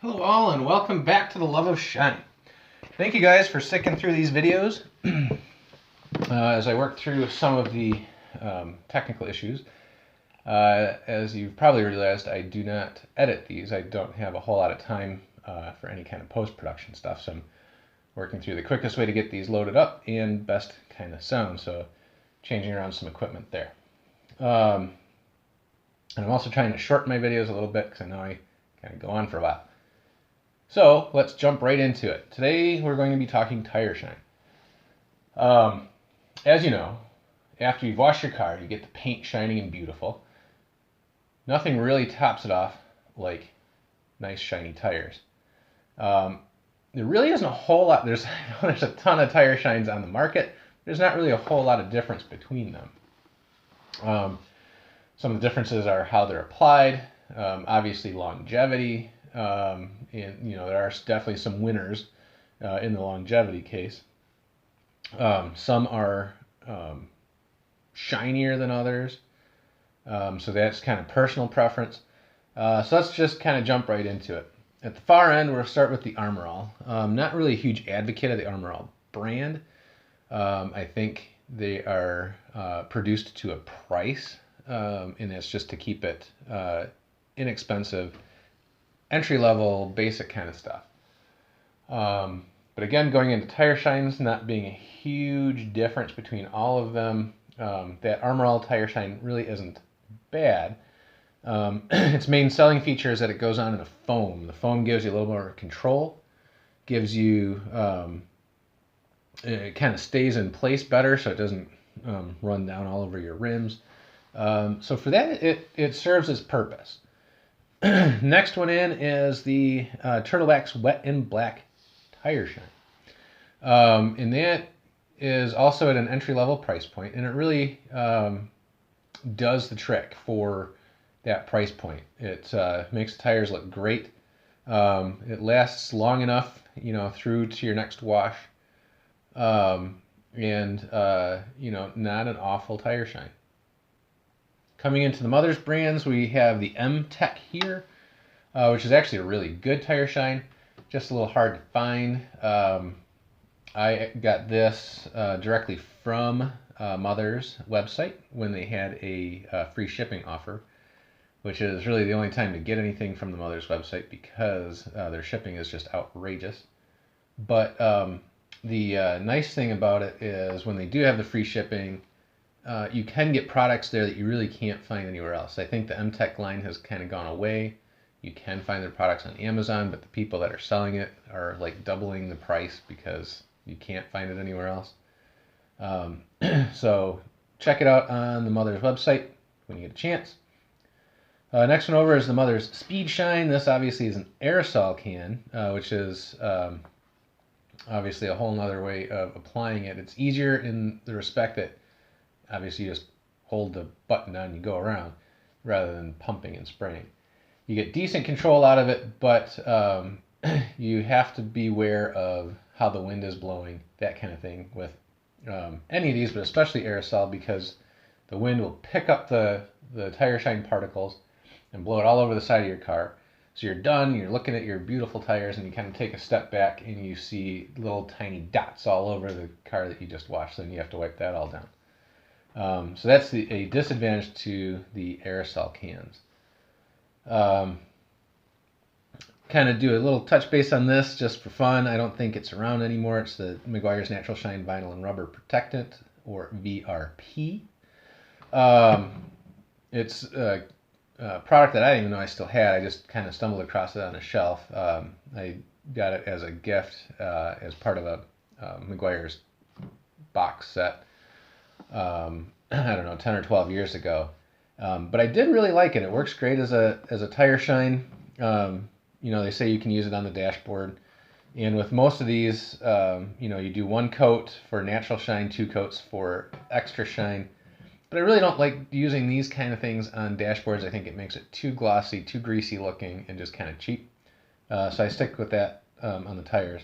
Hello all and welcome back to the Love of Shine. Thank you guys for sticking through these videos as I work through some of the technical issues. As you've probably realized, I do not edit these. I don't have a whole lot of time for any kind of post-production stuff, so I'm working through the quickest way to get these loaded up and best kind of sound, so changing around some equipment there. And I'm also trying to shorten my videos a little bit because I know I kind of go on for a while. So let's jump right into it. Today we're going to be talking tire shine. As you know, after you've washed your car, you get the paint shining and beautiful. Nothing really tops it off like nice shiny tires. There really isn't a whole lot. There's a ton of tire shines on the market. There's not really a whole lot of difference between them. Some of the differences are how they're applied, obviously longevity, and there are definitely some winners in the longevity case. Some are shinier than others, so that's kind of personal preference. So let's just kind of jump right into it. At the far end, we'll start with the Armor All. Not really a huge advocate of the Armor All brand. I think they are produced to a price, and it's just to keep it inexpensive, entry-level, basic kind of stuff. But again, going into tire shines, not being a huge difference between all of them, that Armor All tire shine really isn't bad. Its main selling feature is that it goes on in a foam. The foam gives you a little more control, gives you, it kind of stays in place better so it doesn't run down all over your rims. So for that, it serves its purpose. Next one in is the Turtlewax Wet and Black Tire Shine. And that is also at an entry-level price point, and it really does the trick for that price point. It makes the tires look great. It lasts long enough, through to your next wash, and not an awful tire shine. Coming into the Mother's brands, we have the M-Tech here, which is actually a really good tire shine, just a little hard to find. I got this directly from Mother's website when they had a free shipping offer, which is really the only time to get anything from the Mother's website because their shipping is just outrageous. But the nice thing about it is when they do have the free shipping, you can get products there that you really can't find anywhere else. I think the M-Tech line has kind of gone away. You can find their products on Amazon, but the people that are selling it are like doubling the price because you can't find it anywhere else. So check it out on the Mother's website when you get a chance. Next one over is the Mother's Speed Shine. This obviously is an aerosol can, which is obviously a whole nother way of applying it. It's easier in the respect that obviously you just hold the button down and you go around rather than pumping and spraying. You get decent control out of it, but you have to be aware of how the wind is blowing, that kind of thing with any of these, but especially aerosol, because the wind will pick up the tire shine particles and blow it all over the side of your car. So you're done, you're looking at your beautiful tires, and you kind of take a step back and you see little tiny dots all over the car that you just washed, and you have to wipe that all down. So that's a disadvantage to the aerosol cans. Kind of do a little touch base on this just for fun. I don't think it's around anymore. It's the Meguiar's Natural Shine Vinyl and Rubber Protectant, or VRP. It's a product that I didn't even know I still had. I just kind of stumbled across it on a shelf. I got it as a gift as part of a Meguiar's box set. I don't know, 10 or 12 years ago. But I did really like it. It works great as a tire shine. They say you can use it on the dashboard. And with most of these, you do one coat for natural shine, 2 coats for extra shine. But I really don't like using these kind of things on dashboards. I think it makes it too glossy, too greasy looking, and just kind of cheap. So I stick with that on the tires.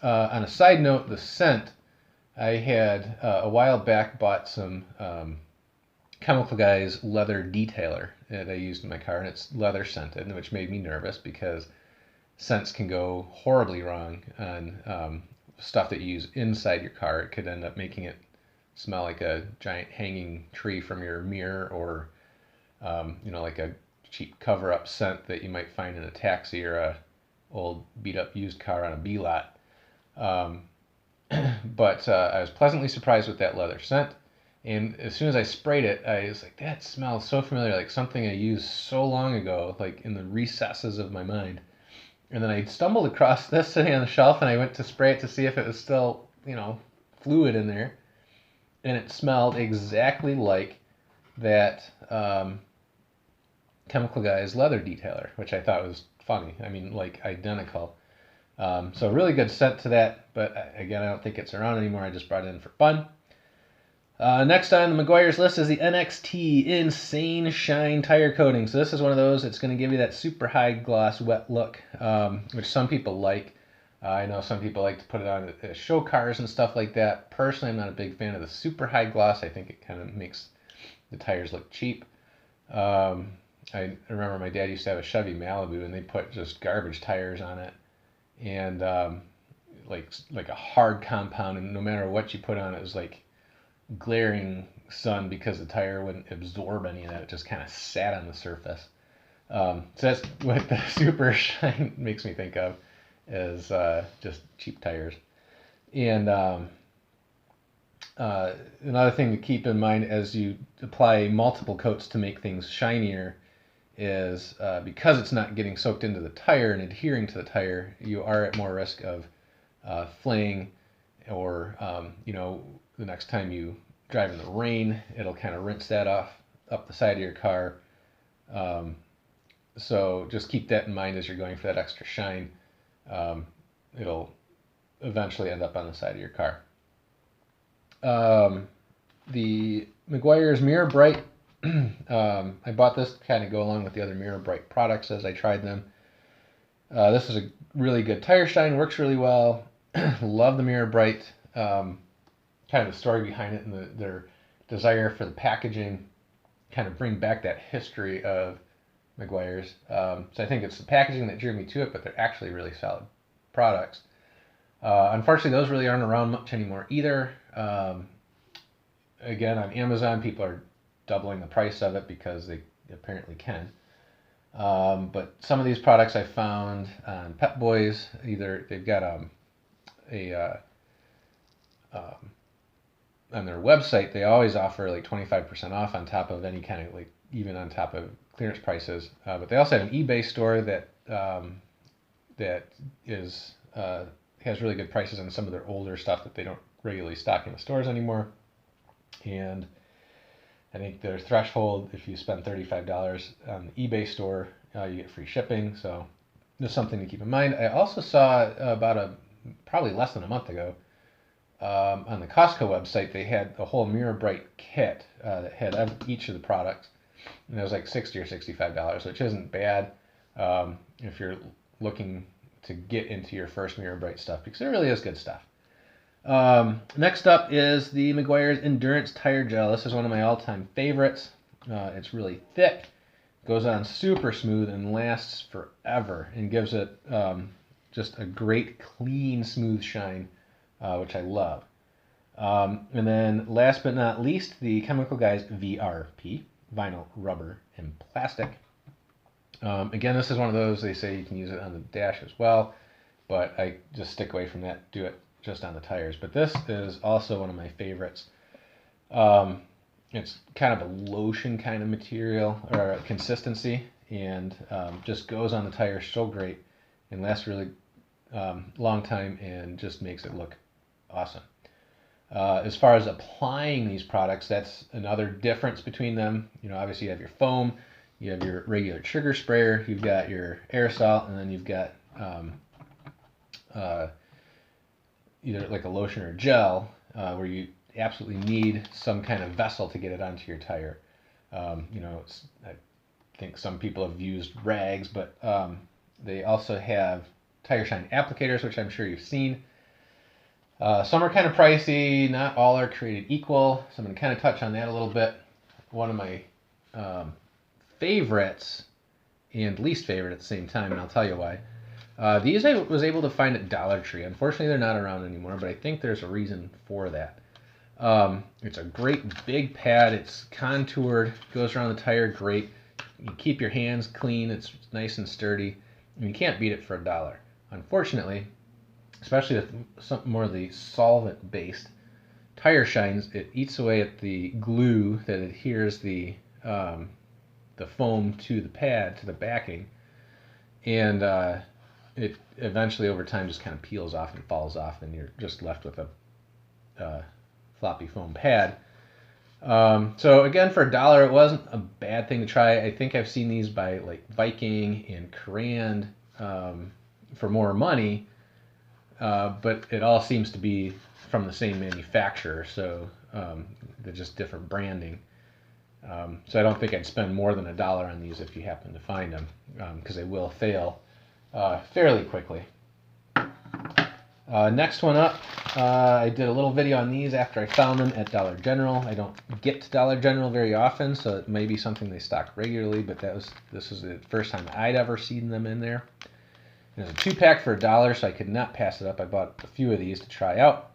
On a side note, the scent, I had a while back bought some Chemical Guys leather detailer that I used in my car, and it's leather scented, which made me nervous because scents can go horribly wrong on stuff that you use inside your car. It could end up making it smell like a giant hanging tree from your mirror, or like a cheap cover-up scent that you might find in a taxi or a old beat-up used car on a B lot. Um, but I was pleasantly surprised with that leather scent. And as soon as I sprayed it, I was like, that smells so familiar, like something I used so long ago, like in the recesses of my mind. And then I stumbled across this sitting on the shelf, and I went to spray it to see if it was still, fluid in there. And it smelled exactly like that Chemical Guys leather detailer, which I thought was funny. I mean, like identical. So really good scent to that, but again, I don't think it's around anymore. I just brought it in for fun. Next on the Meguiar's list is the NXT Insane Shine Tire Coating. So this is one of those, it's going to give you that super high gloss wet look, which some people like. I know some people like to put it on show cars and stuff like that. Personally, I'm not a big fan of the super high gloss. I think it kind of makes the tires look cheap. I remember my dad used to have a Chevy Malibu, and they put just garbage tires on it, and like a hard compound, and no matter what you put on it, it was like glaring sun because the tire wouldn't absorb any of that. It just kind of sat on the surface. So that's what the Super Shine makes me think of, is just cheap tires. And another thing to keep in mind as you apply multiple coats to make things shinier is because it's not getting soaked into the tire and adhering to the tire, you are at more risk of flaying, or the next time you drive in the rain, it'll kind of rinse that off up the side of your car. So just keep that in mind as you're going for that extra shine. It'll eventually end up on the side of your car. The Meguiar's Mirror Bright, I bought this to kind of go along with the other Mirror Bright products as I tried them. This is a really good tire shine, works really well. Love the Mirror Bright, kind of the story behind it, and their desire for the packaging, kind of bring back that history of Meguiar's. So I think it's the packaging that drew me to it, but they're actually really solid products. Unfortunately, those really aren't around much anymore either. Again, on Amazon, people are doubling the price of it because they apparently can. But some of these products I found on Pep Boys, either they've got on their website, they always offer like 25% off on top of any kind of, like, even on top of clearance prices. But they also have an eBay store that is has really good prices on some of their older stuff that they don't regularly stock in the stores anymore. And I think their threshold, if you spend $35 on the eBay store, you get free shipping. So just something to keep in mind. I also saw probably less than a month ago, on the Costco website, they had a whole Mirror Bright kit that had each of the products, and it was like $60 or $65, which isn't bad if you're looking to get into your first Mirror Bright stuff, because it really is good stuff. Next up is the Meguiar's Endurance Tire Gel. This is one of my all-time favorites. It's really thick, goes on super smooth, and lasts forever, and gives it just a great, clean, smooth shine, which I love. And then last but not least, the Chemical Guys VRP, Vinyl, Rubber, and Plastic. Again, this is one of those, they say you can use it on the dash as well, but I just stick away from that, do it just on the tires. But this is also one of my favorites. It's kind of a lotion kind of material or consistency, and just goes on the tire so great and lasts really long time, and just makes it look awesome. As far as applying these products, that's another difference between them. Obviously you have your foam, you have your regular trigger sprayer, you've got your aerosol, and then you've got either like a lotion or gel, where you absolutely need some kind of vessel to get it onto your tire. I think some people have used rags, but they also have tire shine applicators, which I'm sure you've seen. Some are kind of pricey, not all are created equal, so I'm going to kind of touch on that a little bit. One of my favorites and least favorite at the same time, and I'll tell you why, These I was able to find at Dollar Tree. Unfortunately, they're not around anymore, but I think there's a reason for that. It's a great big pad. It's contoured, goes around the tire great. You keep your hands clean. It's nice and sturdy. And you can't beat it for $1. Unfortunately, especially with some more of the solvent-based tire shines, it eats away at the glue that adheres the foam to the pad, to the backing, and it eventually over time just kind of peels off and falls off, and you're just left with a floppy foam pad. So again, for $1, it wasn't a bad thing to try. I think I've seen these by like Viking and Courand for more money, but it all seems to be from the same manufacturer, so they're just different branding. So I don't think I'd spend more than $1 on these if you happen to find them, because they will fail fairly quickly. Next one up, I did a little video on these after I found them at Dollar General. I don't get to Dollar General very often, so it may be something they stock regularly, but this was the first time I'd ever seen them in there. It was a 2-pack for $1, so I could not pass it up. I bought a few of these to try out.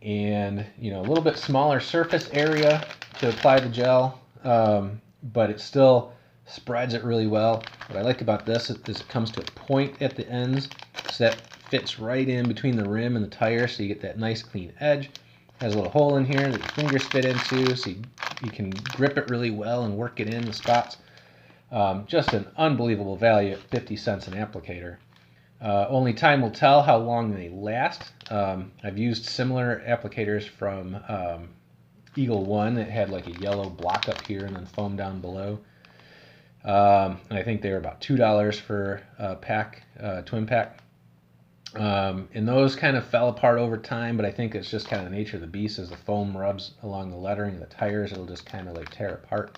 And, a little bit smaller surface area to apply the gel, but it still spreads it really well. What I like about this is it comes to a point at the ends, so that fits right in between the rim and the tire, so you get that nice clean edge. It has a little hole in here that your fingers fit into, so you can grip it really well and work it in the spots. Just an unbelievable value at 50 cents an applicator. Only time will tell how long they last. I've used similar applicators from Eagle One that had like a yellow block up here and then foam down below. And I think they were about $2 for a pack, twin pack. And those kind of fell apart over time, but I think it's just kind of the nature of the beast. As the foam rubs along the lettering of the tires, it'll just kind of like tear apart.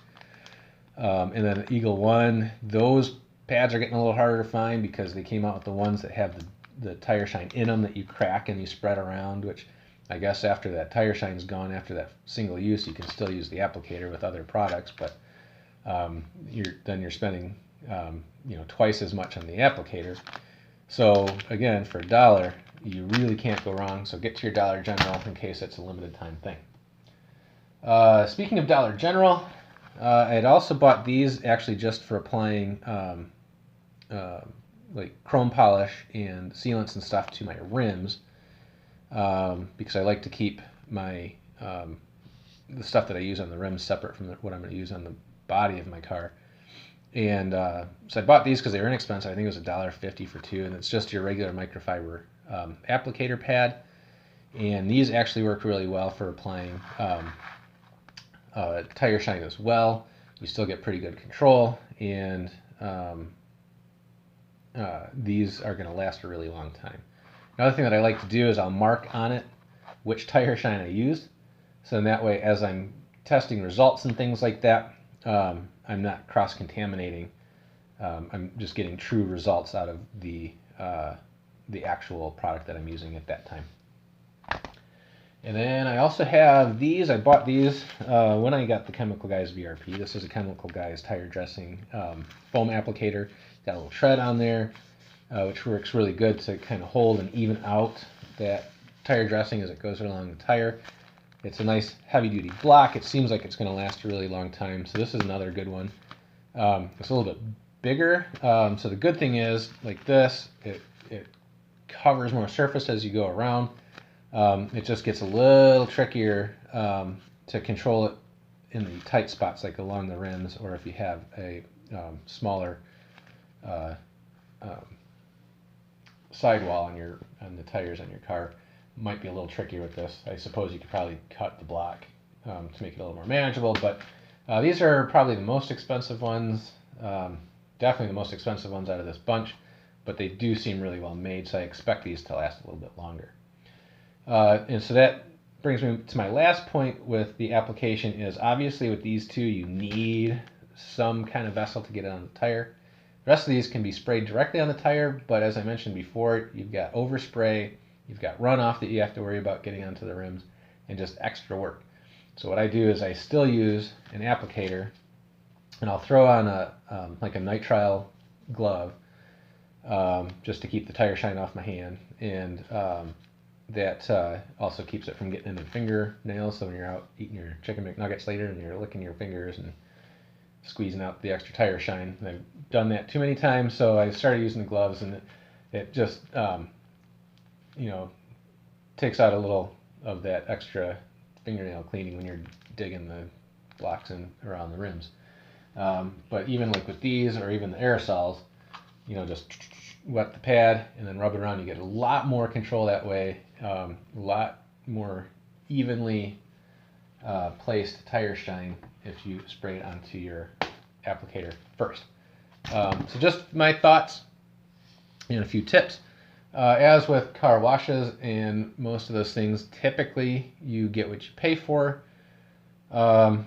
And then Eagle One, those pads are getting a little harder to find because they came out with the ones that have the tire shine in them that you crack and you spread around, which I guess after that tire shine's gone, after that single use, you can still use the applicator with other products, but you're spending twice as much on the applicator. So again, for $1, you really can't go wrong. So get to your Dollar General in case it's a limited time thing. Speaking of Dollar General, I had also bought these actually just for applying like chrome polish and sealants and stuff to my rims, because I like to keep my the stuff that I use on the rims separate from what I'm going to use on the body of my car. And so I bought these because they were inexpensive. I think it was $1.50 for 2, and it's just your regular microfiber applicator pad. And these actually work really well for applying tire shine as well. You still get pretty good control, and these are going to last a really long time. Another thing that I like to do is I'll mark on it which tire shine I used, so in that way, as I'm testing results and things like that, I'm not cross-contaminating. I'm just getting true results out of the actual product that I'm using at that time. And then I also have these. I bought these when I got the Chemical Guys VRP. This is a Chemical Guys tire dressing foam applicator. Got a little tread on there, which works really good to kind of hold and even out that tire dressing as it goes along the tire. It's a nice heavy-duty block. It seems like it's going to last a really long time. So this is another good one. It's a little bit bigger. So the good thing is, like this, it covers more surface as you go around. It just gets a little trickier to control it in the tight spots, like along the rims, or if you have a smaller sidewall on the tires on your car. Might be a little trickier with this. I suppose you could probably cut the block to make it a little more manageable, but these are probably the most expensive ones, definitely the most expensive ones out of this bunch, but they do seem really well made, so I expect these to last a little bit longer. And so that brings me to my last point with the application is obviously with these two you need some kind of vessel to get it on the tire. The rest of these can be sprayed directly on the tire, but as I mentioned before, you've got overspray, you've got runoff that you have to worry about getting onto the rims, and just extra work. So what I do is I still use an applicator, and I'll throw on like a nitrile glove, just to keep the tire shine off my hand, and that also keeps it from getting into fingernails. So when you're out eating your chicken McNuggets later and you're licking your fingers and squeezing out the extra tire shine, I've done that too many times, so I started using the gloves, and it just you know, takes out a little of that extra fingernail cleaning when you're digging the blocks in around the rims. But even like with these or even the aerosols, just wet the pad and then rub it around. You get a lot more control that way, a lot more evenly placed tire shine if you spray it onto your applicator first. So just my thoughts and a few tips. As with car washes and most of those things, typically you get what you pay for. The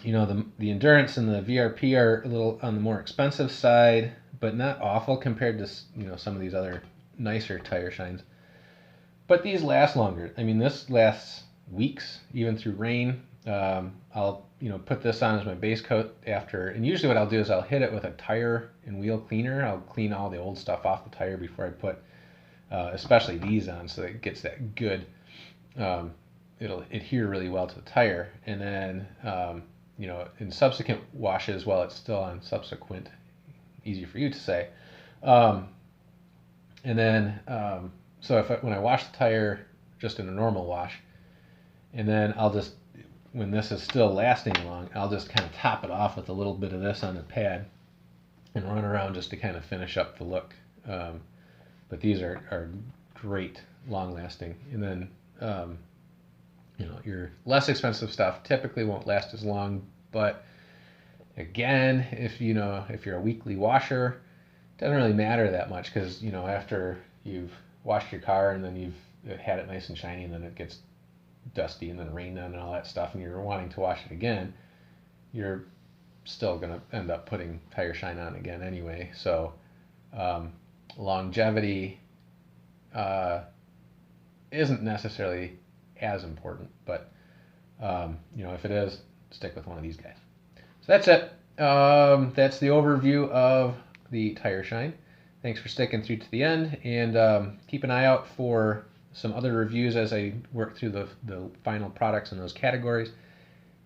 Endurance and the VRP are a little on the more expensive side, but not awful compared to some of these other nicer tire shines. But these last longer. I mean, this lasts weeks, even through rain. I'll put this on as my base coat after, and usually what I'll do is I'll hit it with a tire and wheel cleaner. I'll clean all the old stuff off the tire before I put especially these on, so that it gets that good, it'll adhere really well to the tire. And then in subsequent washes, while it's still on subsequent, easy for you to say, and then so when I wash the tire just in a normal wash, and then I'll just, when this is still lasting long, I'll just kind of top it off with a little bit of this on the pad and run around just to kind of finish up the look. But these are great, long lasting. And then your less expensive stuff typically won't last as long, but again, if you're a weekly washer, it doesn't really matter that much, because after you've washed your car and then you've had it nice and shiny, and then it gets dusty and then rained on and all that stuff, and you're wanting to wash it again, you're still going to end up putting tire shine on again anyway. So longevity isn't necessarily as important, but if it is, stick with one of these guys. So that's it. That's the overview of the tire shine. Thanks for sticking through to the end, and keep an eye out for some other reviews as I work through the final products in those categories,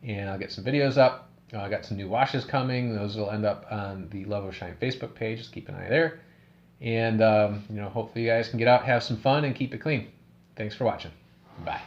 and I'll get some videos up. I got some new washes coming. Those will end up on the Love of Shine Facebook page. Just keep an eye there, and hopefully you guys can get out, have some fun, and keep it clean. Thanks for watching. Bye.